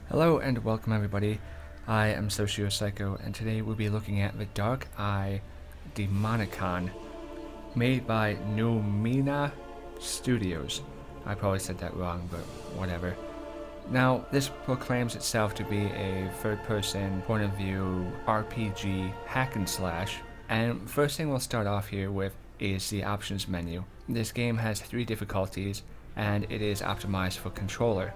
Hello and welcome everybody. I am SocioPsycho and today we'll be looking at the Dark Eye Demonicon, made by Numina Studios. I probably said that wrong, but whatever. Now, this proclaims itself to be a third-person point-of-view RPG hack and slash, and first thing we'll start off here with is the options menu. This game has 3 difficulties and it is optimized for controller.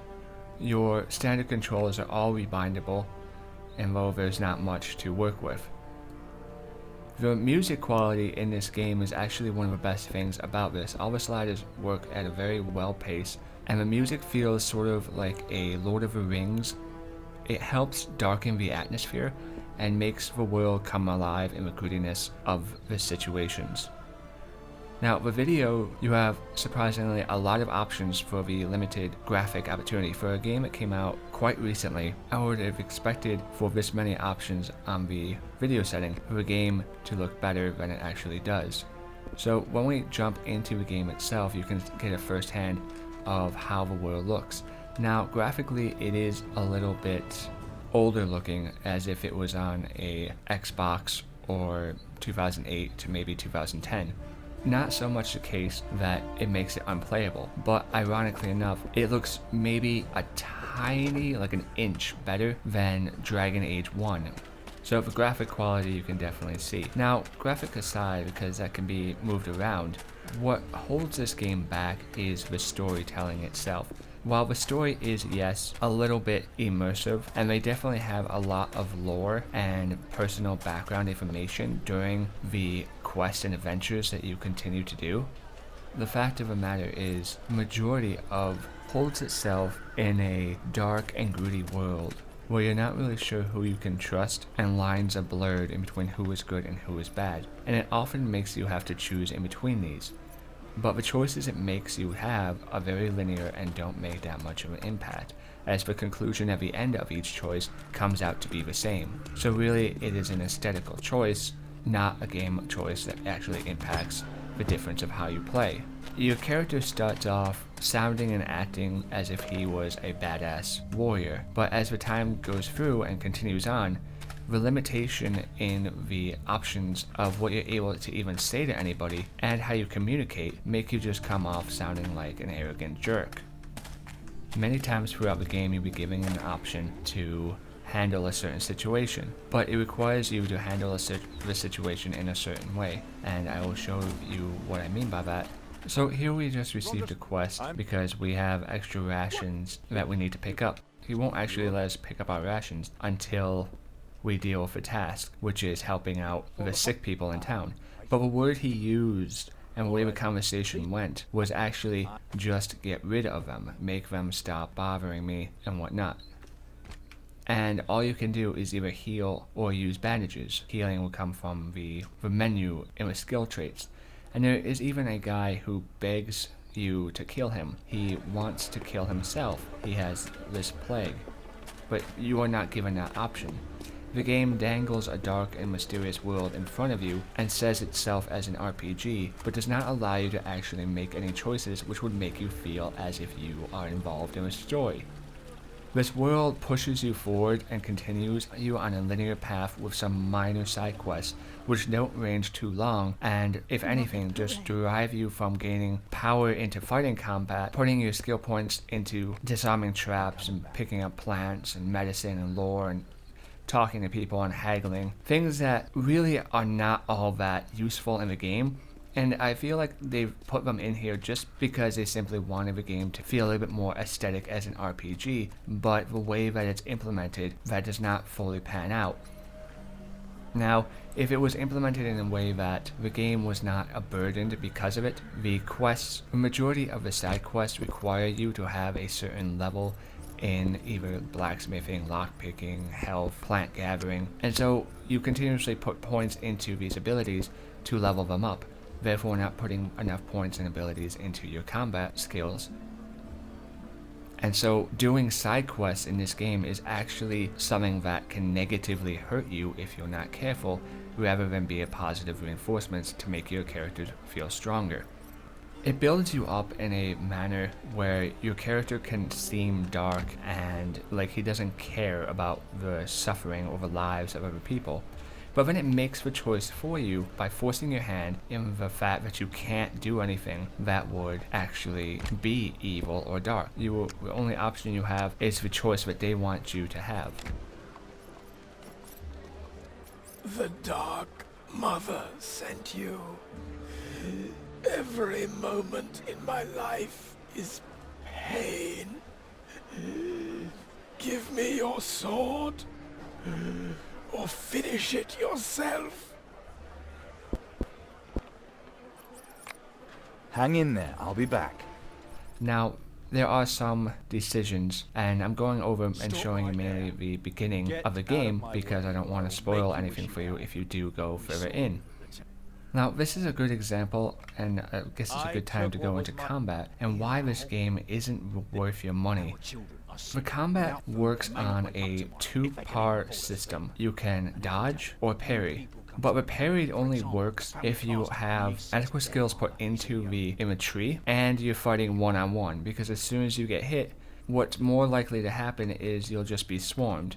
Your standard controllers are all rebindable, and though there's not much to work with. The music quality in this game is actually one of the best things about this. All the sliders work at a very well pace, and the music feels sort of like a Lord of the Rings. It helps darken the atmosphere and makes the world come alive in the grittiness of the situations. Now, the video, you have surprisingly a lot of options for the limited graphic opportunity. For a game that came out quite recently, I would have expected for this many options on the video setting for the game to look better than it actually does. So when we jump into the game itself, you can get a first hand of how the world looks. Now, graphically, it is a little bit older looking, as if it was on a Xbox or 2008 to maybe 2010. Not so much the case that it makes it unplayable, but ironically enough, it looks maybe a tiny, like an inch better than Dragon Age 1. So the graphic quality you can definitely see. Now, graphic aside, because that can be moved around, what holds this game back is the storytelling itself. While the story is, yes, a little bit immersive, and they definitely have a lot of lore and personal background information during the quests and adventures that you continue to do, the fact of the matter is, the majority of holds itself in a dark and gritty world where you're not really sure who you can trust, and lines are blurred in between who is good and who is bad, and it often makes you have to choose in between these. But the choices it makes you have are very linear and don't make that much of an impact, as the conclusion at the end of each choice comes out to be the same. So really, it is an aesthetical choice, not a game choice that actually impacts the difference of how you play. Your character starts off sounding and acting as if he was a badass warrior, but as the time goes through and continues on, the limitation in the options of what you're able to even say to anybody and how you communicate make you just come off sounding like an arrogant jerk. Many times throughout the game you'll be given an option to handle a certain situation, but it requires you to handle the situation in a certain way, and I will show you what I mean by that. So here we just received a quest because we have extra rations that we need to pick up. He won't actually let us pick up our rations until we deal with a task, which is helping out the sick people in town. But the word he used and the way the conversation went was actually just get rid of them, make them stop bothering me and whatnot. And all you can do is either heal or use bandages. Healing will come from the menu in the skill traits. And there is even a guy who begs you to kill him. He wants to kill himself. He has this plague. But you are not given that option. The game dangles a dark and mysterious world in front of you and says itself as an RPG, but does not allow you to actually make any choices which would make you feel as if you are involved in a story. This world pushes you forward and continues you on a linear path with some minor side quests which don't range too long and, if anything, just drive you from gaining power into fighting combat, putting your skill points into disarming traps and picking up plants and medicine and lore and talking to people and haggling. Things that really are not all that useful in the game. And I feel like they've put them in here just because they simply wanted the game to feel a little bit more aesthetic as an RPG, but the way that it's implemented, that does not fully pan out. Now, if it was implemented in a way that the game was not a burden because of it, the majority of the side quests require you to have a certain level in either blacksmithing, lockpicking, health, plant gathering, and so you continuously put points into these abilities to level them up, therefore not putting enough points and abilities into your combat skills. And so doing side quests in this game is actually something that can negatively hurt you if you're not careful, rather than be a positive reinforcement to make your characters feel stronger. It builds you up in a manner where your character can seem dark and like he doesn't care about the suffering or the lives of other people. But then it makes the choice for you by forcing your hand in the fact that you can't do anything that would actually be evil or dark. The only option you have is the choice that they want you to have. The Dark Mother sent you. Every moment in my life is pain. Give me your sword, or finish it yourself. Hang in there, I'll be back. Now, there are some decisions, and I'm going over and showing you mainly the beginning of the game because I don't want to spoil anything for you if you do go further in. Now, this is a good example, and I guess it's a good time to go into combat, and why this game isn't worth your money. The combat works on a two-part system. You can dodge or parry, but the parry only works if you have adequate skills put into the tree and you're fighting one-on-one, because as soon as you get hit, what's more likely to happen is you'll just be swarmed.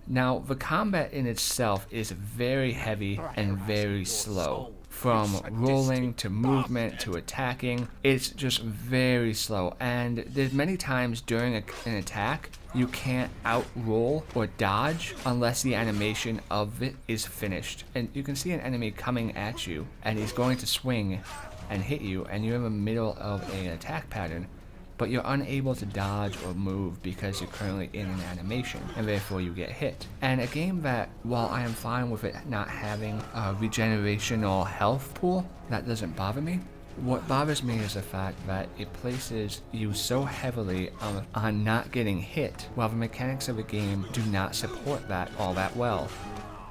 Now, the combat in itself is very heavy and very slow. From rolling to movement to attacking, it's just very slow, and there's many times during an attack you can't out-roll or dodge unless the animation of it is finished. And you can see an enemy coming at you and he's going to swing and hit you, and you're in the middle of an attack pattern, but you're unable to dodge or move because you're currently in an animation, and therefore you get hit. And a game that, while I am fine with it not having a regenerational health pool, that doesn't bother me. What bothers me is the fact that it places you so heavily on not getting hit, while the mechanics of the game do not support that all that well.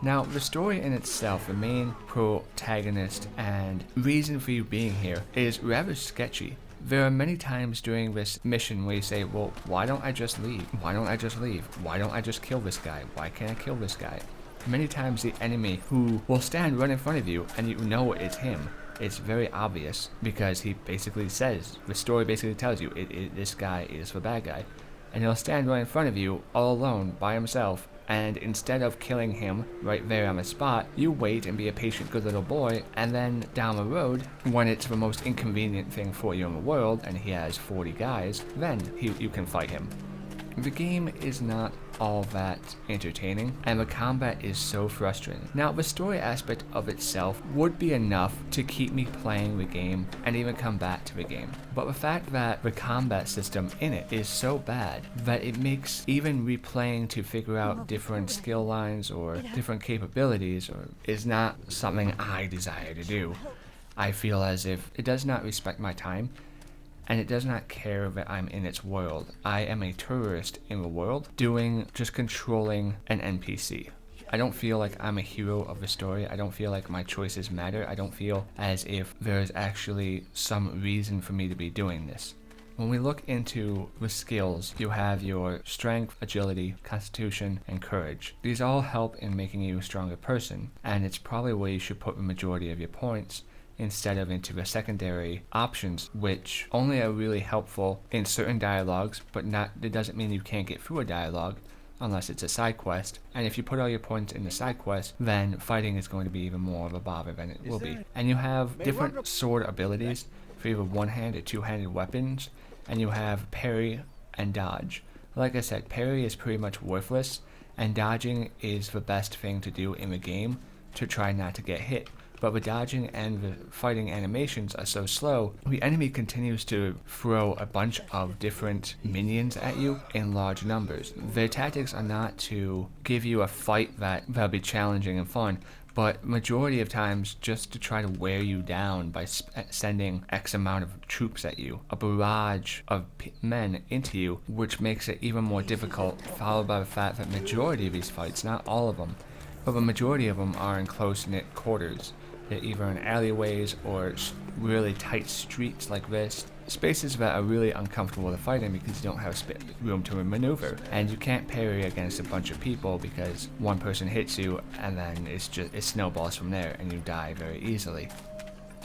Now, the story in itself, the main protagonist and reason for you being here, is rather sketchy. There are many times during this mission where you say, well, why don't I just leave? Why don't I just leave? Why don't I just kill this guy? Why can't I kill this guy? Many times the enemy who will stand right in front of you and you know it's him. It's very obvious because he basically says, the story basically tells you this guy is the bad guy. And he'll stand right in front of you all alone by himself, and instead of killing him right there on the spot, you wait and be a patient good little boy, and then down the road, when it's the most inconvenient thing for you in the world and he has 40 guys, then you can fight him. The game is not all that entertaining, and the combat is so frustrating. Now, the story aspect of itself would be enough to keep me playing the game and even come back to the game. But the fact that the combat system in it is so bad that it makes even replaying to figure out different skill lines or different capabilities is not something I desire to do. I feel as if it does not respect my time, and it does not care that I'm in its world. I am a tourist in the world, just controlling an NPC. I don't feel like I'm a hero of the story. I don't feel like my choices matter. I don't feel as if there is actually some reason for me to be doing this. When we look into the skills, you have your strength, agility, constitution, and courage. These all help in making you a stronger person, and it's probably where you should put the majority of your points instead of into the secondary options, which only are really helpful in certain dialogues, but it doesn't mean you can't get through a dialogue unless it's a side quest. And if you put all your points in the side quest, then fighting is going to be even more of a bother than it will be. And you have different sword abilities for either one-handed or two-handed weapons, and you have parry and dodge. Like I said, parry is pretty much worthless, and dodging is the best thing to do in the game to try not to get hit. But the dodging and the fighting animations are so slow, the enemy continues to throw a bunch of different minions at you in large numbers. Their tactics are not to give you a fight that'll be challenging and fun, but majority of times just to try to wear you down by sending X amount of troops at you, a barrage of men into you, which makes it even more difficult, followed by the fact that majority of these fights, not all of them, but the majority of them are in close-knit quarters. They're either in alleyways or really tight streets like this. Spaces that are really uncomfortable to fight in because you don't have room to maneuver. And you can't parry against a bunch of people because one person hits you and then it snowballs from there and you die very easily.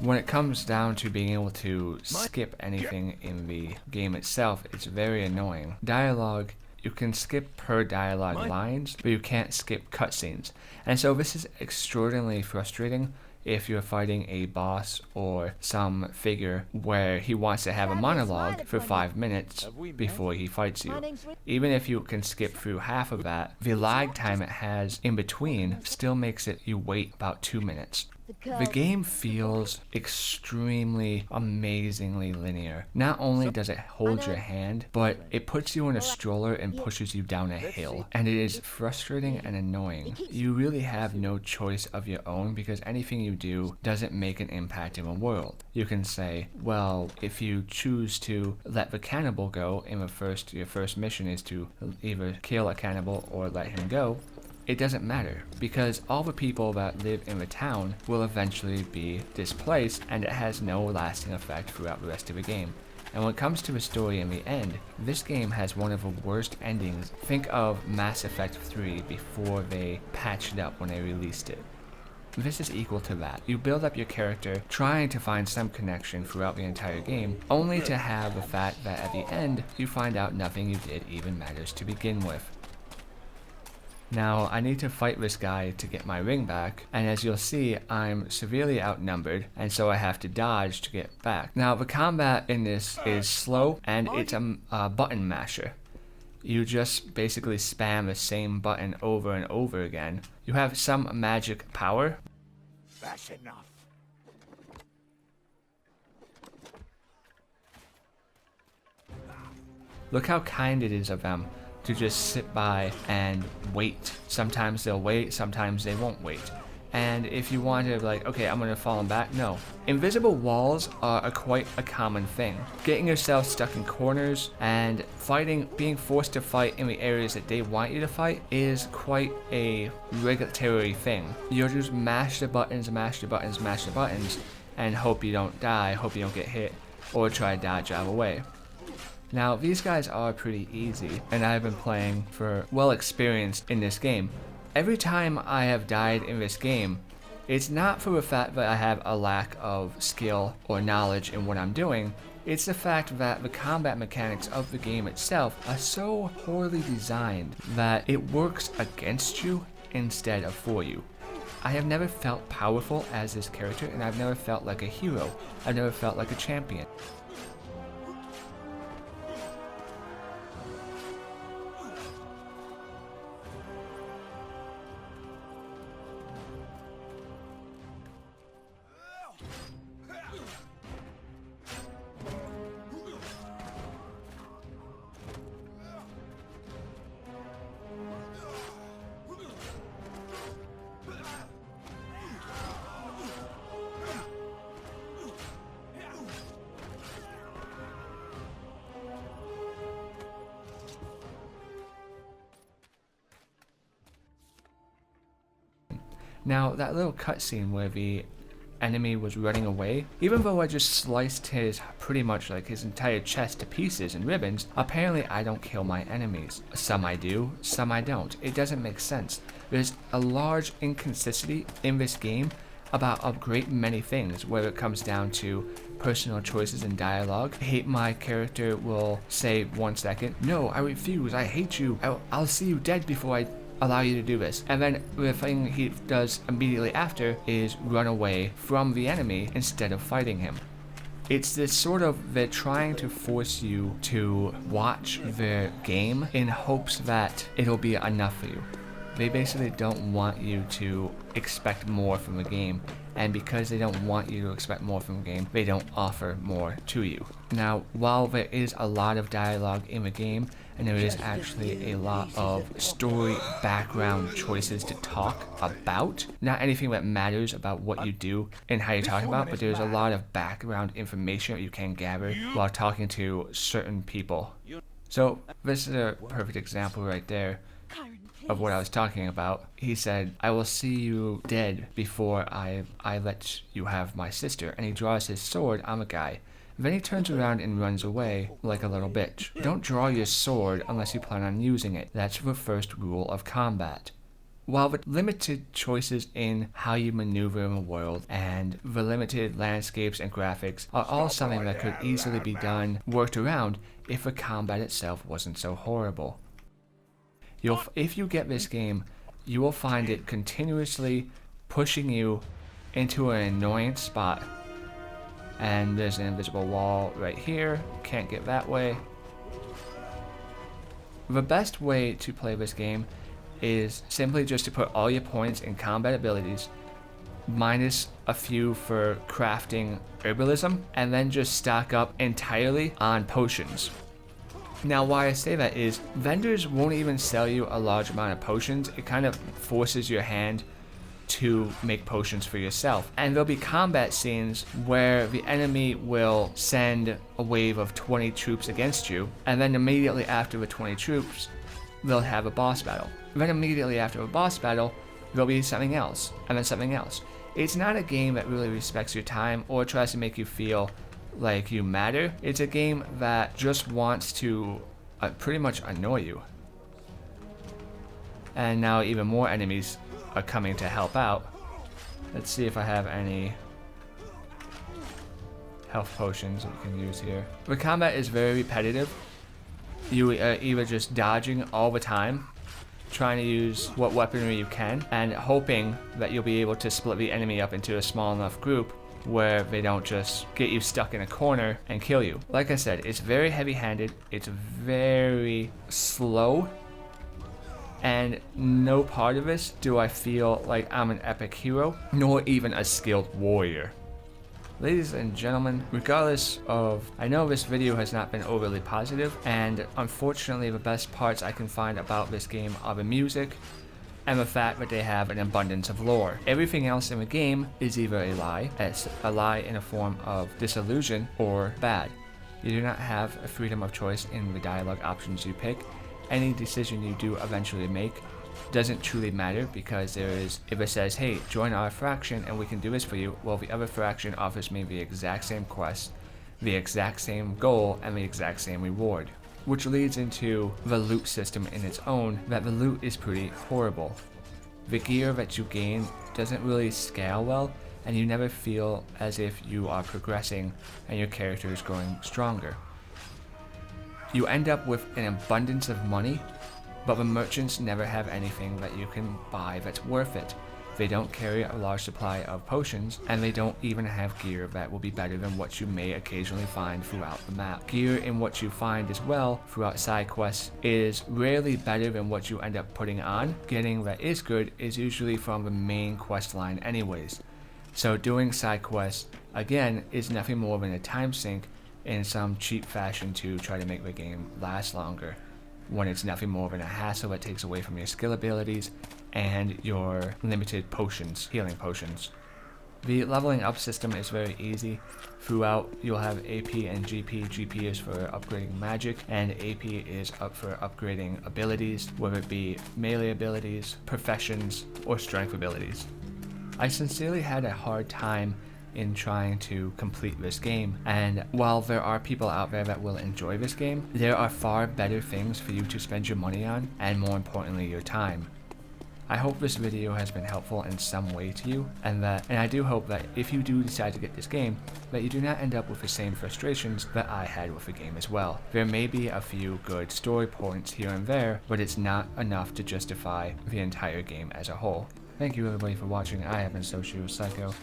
When it comes down to being able to skip anything in the game itself, it's very annoying. Dialogue, you can skip per dialogue lines, but you can't skip cutscenes. And so this is extraordinarily frustrating if you're fighting a boss or some figure where he wants to have a monologue for 5 minutes before he fights you. Even if you can skip through half of that, the lag time it has in between still makes it you wait about 2 minutes. The game feels extremely, amazingly linear. Not only does it hold your hand, but it puts you in a stroller and pushes you down a hill. And it is frustrating and annoying. You really have no choice of your own because anything you do doesn't make an impact in the world. You can say, well, if you choose to let the cannibal go in your first mission is to either kill a cannibal or let him go. It doesn't matter, because all the people that live in the town will eventually be displaced, and it has no lasting effect throughout the rest of the game. And when it comes to the story in the end, this game has one of the worst endings. Think of Mass Effect 3 before they patched it up when they released it. This is equal to that. You build up your character trying to find some connection throughout the entire game, only to have the fact that at the end, you find out nothing you did even matters to begin with. Now, I need to fight this guy to get my ring back, and as you'll see, I'm severely outnumbered, and so I have to dodge to get back. Now, the combat in this is slow, and it's a button masher. You just basically spam the same button over and over again. You have some magic power. That's enough. Look how kind it is of them to just sit by and wait. Sometimes they'll wait, sometimes they won't wait. And if you want to like, okay, I'm gonna fall back, no. Invisible walls are quite a common thing. Getting yourself stuck in corners and being forced to fight in the areas that they want you to fight is quite a regulatory thing. You'll just mash the buttons, and hope you don't die, hope you don't get hit, or try to dodge out of the way. Now, these guys are pretty easy, and I've been playing for well experienced in this game. Every time I have died in this game, it's not for the fact that I have a lack of skill or knowledge in what I'm doing, it's the fact that the combat mechanics of the game itself are so poorly designed that it works against you instead of for you. I have never felt powerful as this character, and I've never felt like a hero. I've never felt like a champion. Now, that little cutscene where the enemy was running away, even though I just sliced pretty much like his entire chest to pieces and ribbons, apparently I don't kill my enemies. Some I do, some I don't. It doesn't make sense. There's a large inconsistency in this game about a great many things, whether it comes down to personal choices and dialogue. My character will say 1 second, "No, I refuse, I hate you, I'll see you dead before I allow you to do this." And then the thing he does immediately after is run away from the enemy instead of fighting him. It's this sort of, they're trying to force you to watch the game in hopes that it'll be enough for you. They basically don't want you to expect more from the game, and because they don't want you to expect more from the game, they don't offer more to you. Now, while there is a lot of dialogue in the game, and there is actually a lot of story background choices to talk about, not anything that matters about what you do and how you're talking about, but there's a lot of background information that you can gather while talking to certain people. So this is a perfect example right there of what I was talking about. He said, "I will see you dead before I let you have my sister," and he draws his sword on the guy. Then he turns around and runs away like a little bitch. Don't draw your sword unless you plan on using it. That's the first rule of combat. While the limited choices in how you maneuver in the world and the limited landscapes and graphics are all something that could easily be worked around if the combat itself wasn't so horrible. If you get this game, you will find it continuously pushing you into an annoying spot. And there's an invisible wall right here, can't get that way. The best way to play this game is simply just to put all your points in combat abilities, minus a few for crafting herbalism, and then just stock up entirely on potions. Now, why I say that is, vendors won't even sell you a large amount of potions. It kind of forces your hand to make potions for yourself. And there'll be combat scenes where the enemy will send a wave of 20 troops against you, and then immediately after the 20 troops, they'll have a boss battle. Then immediately after a boss battle, there'll be something else, and then something else. It's not a game that really respects your time or tries to make you feel like you matter. It's a game that just wants to pretty much annoy you. And now even more enemies are coming to help out. Let's see if I have any health potions we can use here. The combat is very repetitive. You are either just dodging all the time, trying to use what weaponry you can, and hoping that you'll be able to split the enemy up into a small enough group where they don't just get you stuck in a corner and kill you. Like I said, it's very heavy-handed, it's very slow, and no part of this do I feel like I'm an epic hero, nor even a skilled warrior. Ladies and gentlemen, regardless of, I know this video has not been overly positive, and unfortunately the best parts I can find about this game are the music, and the fact that they have an abundance of lore. Everything else in the game is either a lie in a form of disillusion, or bad. You do not have a freedom of choice in the dialogue options you pick. Any decision you do eventually make doesn't truly matter, because if it says, hey, join our faction and we can do this for you, well, the other faction offers me the exact same quest, the exact same goal, and the exact same reward. Which leads into the loot system in its own, that the loot is pretty horrible. The gear that you gain doesn't really scale well, and you never feel as if you are progressing and your character is growing stronger. You end up with an abundance of money, but the merchants never have anything that you can buy that's worth it. They don't carry a large supply of potions, and they don't even have gear that will be better than what you may occasionally find throughout the map. Gear in what you find as well throughout side quests is rarely better than what you end up putting on. Getting that is good is usually from the main quest line anyways. So doing side quests, again, is nothing more than a time sink in some cheap fashion to try to make the game last longer, when it's nothing more than a hassle that takes away from your skill abilities and your limited potions, healing potions. The leveling up system is very easy. Throughout, you'll have AP and GP. GP is for upgrading magic, and AP is up for upgrading abilities, whether it be melee abilities, professions, or strength abilities. I sincerely had a hard time in trying to complete this game, and while there are people out there that will enjoy this game, there are far better things for you to spend your money on, and more importantly, your time. I hope this video has been helpful in some way to you, and I do hope that if you do decide to get this game, that you do not end up with the same frustrations that I had with the game as well. There may be a few good story points here and there, but it's not enough to justify the entire game as a whole. Thank you everybody for watching. I have been SocioPsycho.